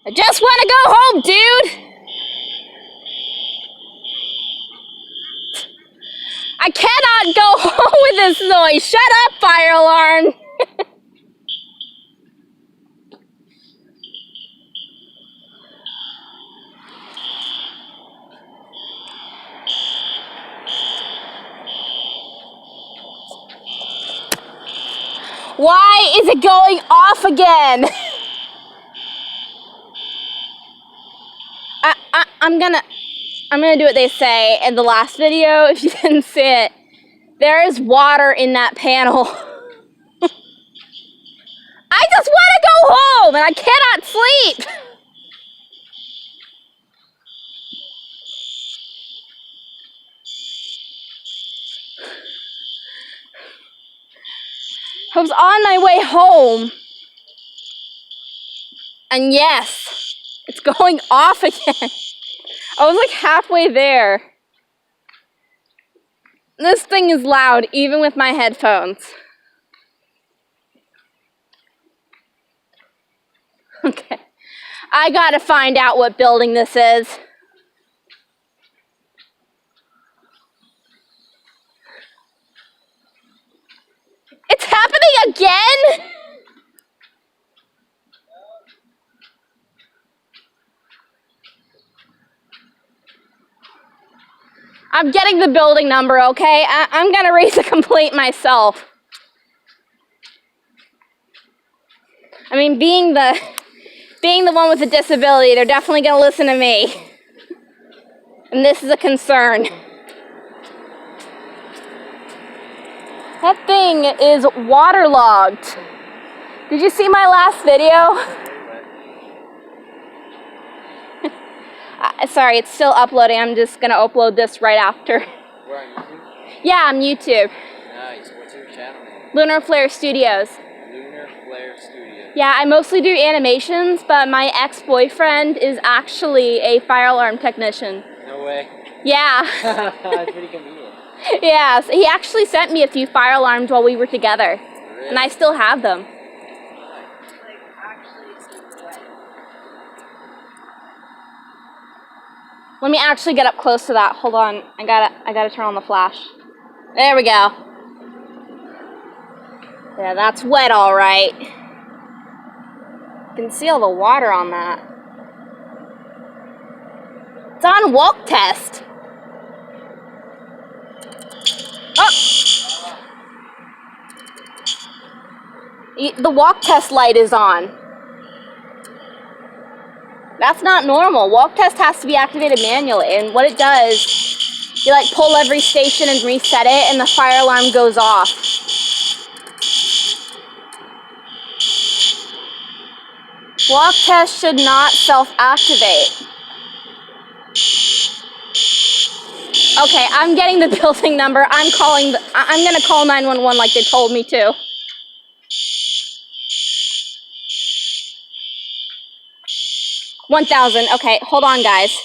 I just want to go home, dude! I cannot go home with this noise! Shut up, fire alarm! Why is it going off again? I'm gonna do what they say in the last video. If you didn't see it, there is water in that panel. I just want to go home and I cannot sleep. I was on my way home, and yes, it's going off again. I was like halfway there. This thing is loud, even with my headphones. Okay, I gotta find out what building this is. It's happening again? I'm getting the building number, okay? I'm gonna raise a complaint myself. I mean, being the one with a disability, they're definitely gonna listen to me. And this is a concern. That thing is waterlogged. Did you see my last video? Sorry, it's still uploading. I'm just gonna upload this right after. Where on YouTube? Yeah, on YouTube. Nice. What's your channel name? Lunar Flare Studios. Lunar Flare Studios. Yeah, I mostly do animations, but my ex-boyfriend is actually a fire alarm technician. No way. Yeah. That's pretty convenient. Yeah, so he actually sent me a few fire alarms while we were together. Really? And I still have them. Let me actually get up close to that. Hold on. I gotta turn on the flash. There we go. Yeah, that's wet, all right. You can see all the water on that. It's on walk test. Oh! The walk test light is on. That's not normal. Walk test has to be activated manually, and what it does, you like pull every station and reset it, and the fire alarm goes off. Walk test should not self-activate. Okay, I'm getting the building number. I'm gonna call 911 like they told me to. $1,000. Okay, hold on, guys.